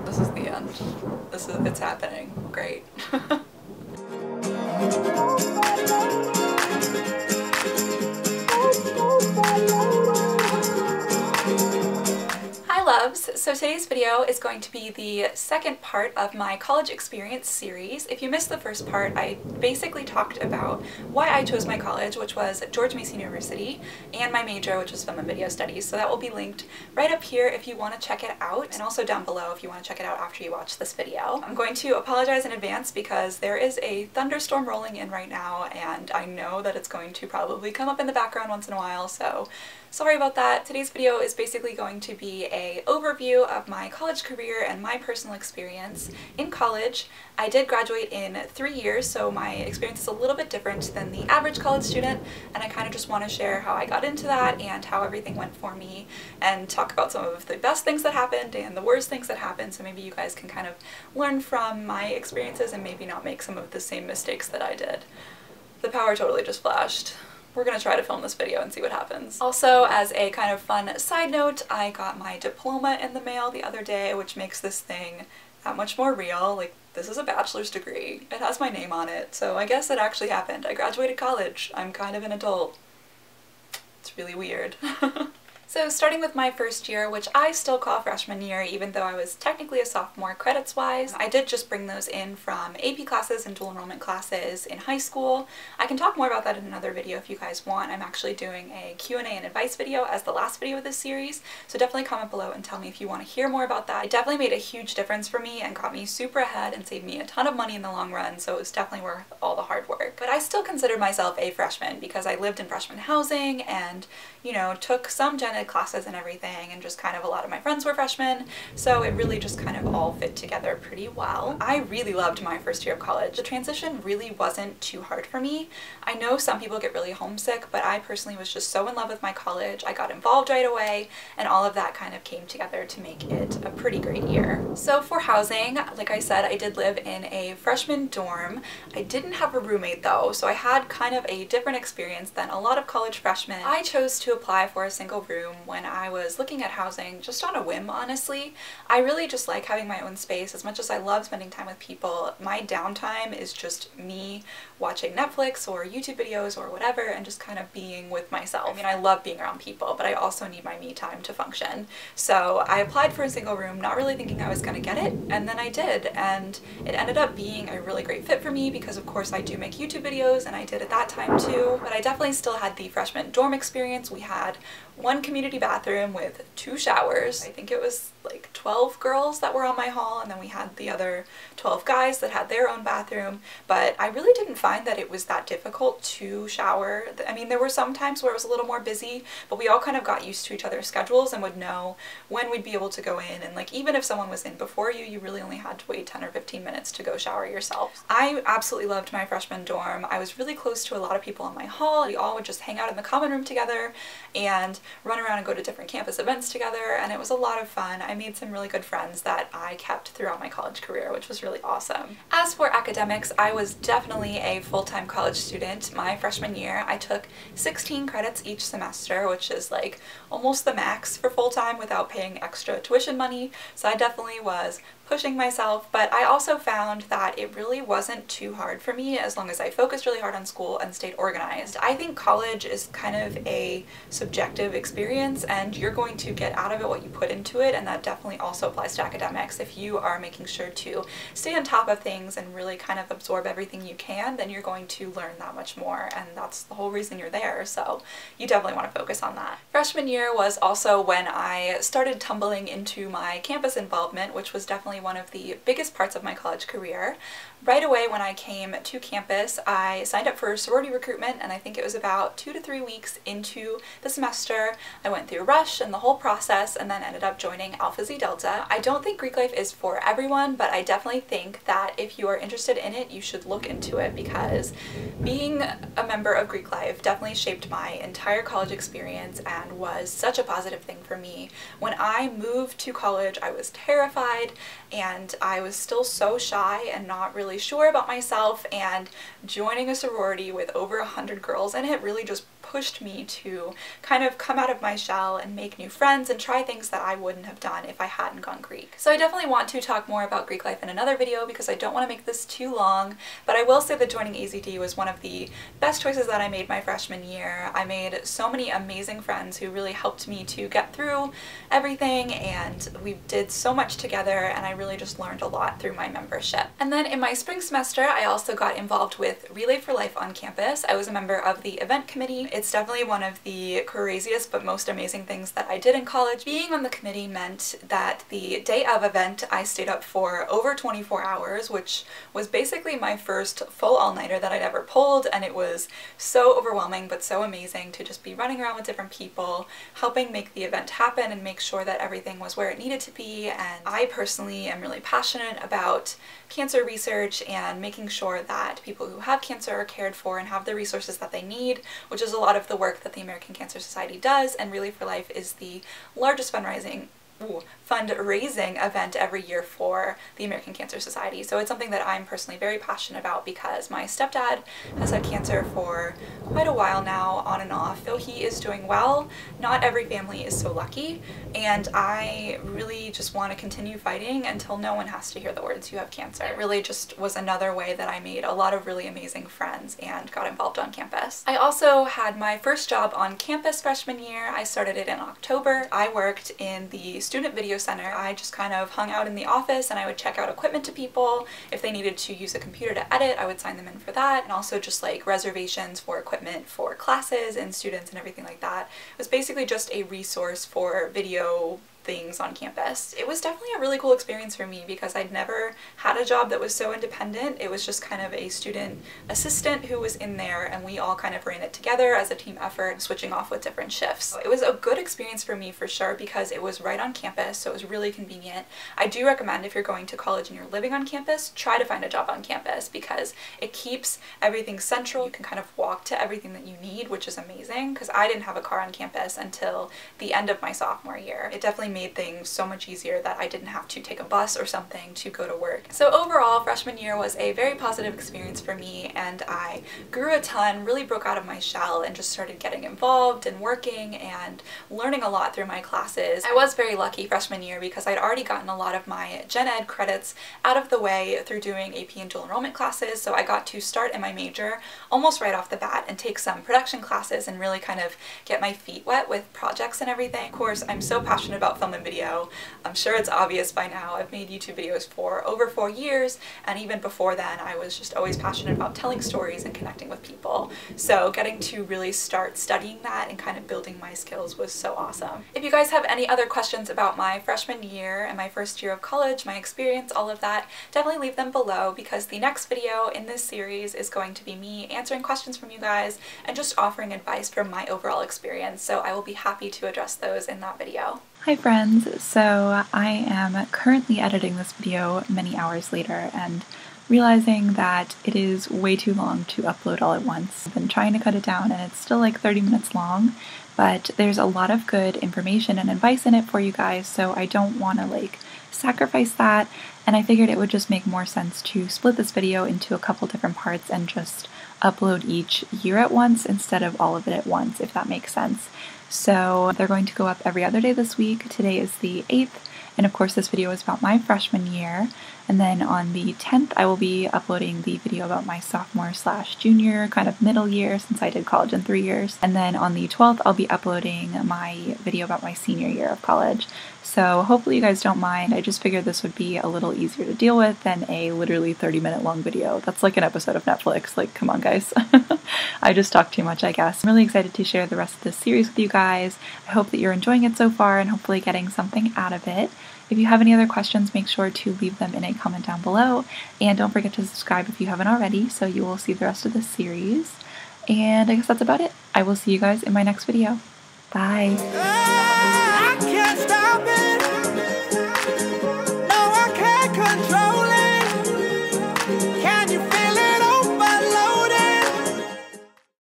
this is the end. It's happening. Great. Hi loves! So today's video is going to be the second part of my college experience series. If you missed the first part, I basically talked about why I chose my college, which was George Mason University, and my major, which was film and video studies. So that will be linked right up here if you want to check it out, and also down below if you want to check it out after you watch this video. I'm going to apologize in advance because there is a thunderstorm rolling in right now, and I know that it's going to probably come up in the background once in a while, so sorry about that. Today's video is basically going to be an overview of my college career and my personal experience in college. I did graduate in 3 years, so my experience is a little bit different than the average college student, and I kind of just want to share how I got into that and how everything went for me, and talk about some of the best things that happened and the worst things that happened, so maybe you guys can kind of learn from my experiences and maybe not make some of the same mistakes that I did. The power totally just flashed. We're gonna try to film this video and see what happens. Also, as a kind of fun side note, I got my diploma in the mail the other day, which makes this thing that much more real. Like, this is a bachelor's degree. It has my name on it, so I guess it actually happened. I graduated college. I'm kind of an adult. It's really weird. So starting with my first year, which I still call freshman year even though I was technically a sophomore credits-wise, I did just bring those in from AP classes and dual enrollment classes in high school. I can talk more about that in another video if you guys want. I'm actually doing a Q&A and advice video as the last video of this series, so definitely comment below and tell me if you want to hear more about that. It definitely made a huge difference for me and got me super ahead and saved me a ton of money in the long run, so it was definitely worth all the hard work. But I still consider myself a freshman because I lived in freshman housing and, you know, took some gen ed classes and everything, and just kind of a lot of my friends were freshmen, so it really just kind of all fit together pretty well. I really loved my first year of college. The transition really wasn't too hard for me. I know some people get really homesick, but I personally was just so in love with my college. I got involved right away, and all of that kind of came together to make it a pretty great year. So for housing, like I said, I did live in a freshman dorm. I didn't have a roommate though, so I had kind of a different experience than a lot of college freshmen. I chose to apply for a single room when I was looking at housing just on a whim, honestly. I really just like having my own space. As much as I love spending time with people, my downtime is just me watching Netflix or YouTube videos or whatever and just kind of being with myself. I mean, I love being around people, but I also need my me time to function. So I applied for a single room, not really thinking I was gonna get it, and then I did, and it ended up being a really great fit for me because of course I do make YouTube videos, and I did at that time too, but I definitely still had the freshman dorm experience. We had one community bathroom with 2 showers. I think it was like 12 girls that were on my hall, and then we had the other 12 guys that had their own bathroom, but I really didn't find that it was that difficult to shower. I mean, there were some times where it was a little more busy, but we all kind of got used to each other's schedules and would know when we'd be able to go in, and like even if someone was in before you, you really only had to wait 10 or 15 minutes to go shower yourself. I absolutely loved my freshman dorm. I was really close to a lot of people on my hall. We all would just hang out in the common room together and run around and go to different campus events together, and it was a lot of fun. I made some really good friends that I kept throughout my college career, which was really awesome. As for academics, I was definitely a full-time college student. My freshman year, I took 16 credits each semester, which is like almost the max for full-time without paying extra tuition money, so I definitely was pushing myself, but I also found that it really wasn't too hard for me as long as I focused really hard on school and stayed organized. I think college is kind of a subjective experience, and you're going to get out of it what you put into it, and that definitely also applies to academics. If you are making sure to stay on top of things and really kind of absorb everything you can, then you're going to learn that much more, and that's the whole reason you're there, so you definitely want to focus on that. Freshman year was also when I started tumbling into my campus involvement, which was definitely one of the biggest parts of my college career. Right away when I came to campus, I signed up for sorority recruitment, and I think it was about 2 to 3 weeks into the semester. I went through Rush and the whole process, and then ended up joining Alpha Xi Delta. I don't think Greek life is for everyone, but I definitely think that if you are interested in it, you should look into it, because being a member of Greek life definitely shaped my entire college experience and was such a positive thing for me. When I moved to college, I was terrified, and I was still so shy and not really sure about myself, and joining a sorority with over 100 girls in it really just pushed me to kind of come out of my shell and make new friends and try things that I wouldn't have done if I hadn't gone Greek. So I definitely want to talk more about Greek life in another video because I don't want to make this too long, but I will say that joining AZD was one of the best choices that I made my freshman year. I made so many amazing friends who really helped me to get through everything, and we did so much together, and I really just learned a lot through my membership. And then in my spring semester, I also got involved with Relay for Life on campus. I was a member of the event committee. It's definitely one of the craziest but most amazing things that I did in college. Being on the committee meant that the day of event I stayed up for over 24 hours, which was basically my first full all-nighter that I'd ever pulled, and it was so overwhelming but so amazing to just be running around with different people, helping make the event happen and make sure that everything was where it needed to be. And I personally am really passionate about cancer research and making sure that people who have cancer are cared for and have the resources that they need, which is a lot of the work that the American Cancer Society does, and Relay for Life is the largest fundraising event every year for the American Cancer Society. So it's something that I'm personally very passionate about because my stepdad has had cancer for quite a while now, on and off. Though he is doing well, not every family is so lucky, and I really just want to continue fighting until no one has to hear the words "you have cancer." It really just was another way that I made a lot of really amazing friends and got involved on campus. I also had my first job on campus freshman year. I started it in October. I worked in the Student Video Center. I just kind of hung out in the office and I would check out equipment to people. If they needed to use a computer to edit, I would sign them in for that, and also just like reservations for equipment for classes and students and everything like that. It was basically just a resource for video things on campus. It was definitely a really cool experience for me because I'd never had a job that was so independent. It was just kind of a student assistant who was in there, and we all kind of ran it together as a team effort, switching off with different shifts. It was a good experience for me for sure because it was right on campus, so it was really convenient. I do recommend, if you're going to college and you're living on campus, try to find a job on campus because it keeps everything central. You can kind of walk to everything that you need, which is amazing because I didn't have a car on campus until the end of my sophomore year. It definitely made things so much easier that I didn't have to take a bus or something to go to work. So overall, freshman year was a very positive experience for me, and I grew a ton, really broke out of my shell, and just started getting involved and working and learning a lot through my classes. I was very lucky freshman year because I'd already gotten a lot of my gen ed credits out of the way through doing AP and dual enrollment classes, so I got to start in my major almost right off the bat and take some production classes and really kind of get my feet wet with projects and everything. Of course, I'm so passionate about film and video. I'm sure it's obvious by now. I've made YouTube videos for over 4 years, and even before then I was just always passionate about telling stories and connecting with people. So getting to really start studying that and kind of building my skills was so awesome. If you guys have any other questions about my freshman year and my first year of college, my experience, all of that, definitely leave them below because the next video in this series is going to be me answering questions from you guys and just offering advice from my overall experience. So I will be happy to address those in that video. Hi friends, so I am currently editing this video many hours later and realizing that it is way too long to upload all at once. I've been trying to cut it down and it's still like 30 minutes long, but there's a lot of good information and advice in it for you guys, so I don't want to like sacrifice that, and I figured it would just make more sense to split this video into a couple different parts and just upload each year at once instead of all of it at once, if that makes sense. So they're going to go up every other day this week. Today is the 8th, and of course this video is about my freshman year. And then on the 10th, I will be uploading the video about my sophomore/junior, kind of middle year, since I did college in 3 years. And then on the 12th, I'll be uploading my video about my senior year of college. So hopefully you guys don't mind. I just figured this would be a little easier to deal with than a literally 30-minute long video. That's like an episode of Netflix. Like, come on, guys. I just talk too much, I guess. I'm really excited to share the rest of this series with you guys. I hope that you're enjoying it so far and hopefully getting something out of it. If you have any other questions, make sure to leave them in a comment down below. And don't forget to subscribe if you haven't already, so you will see the rest of this series. And I guess that's about it. I will see you guys in my next video. Bye!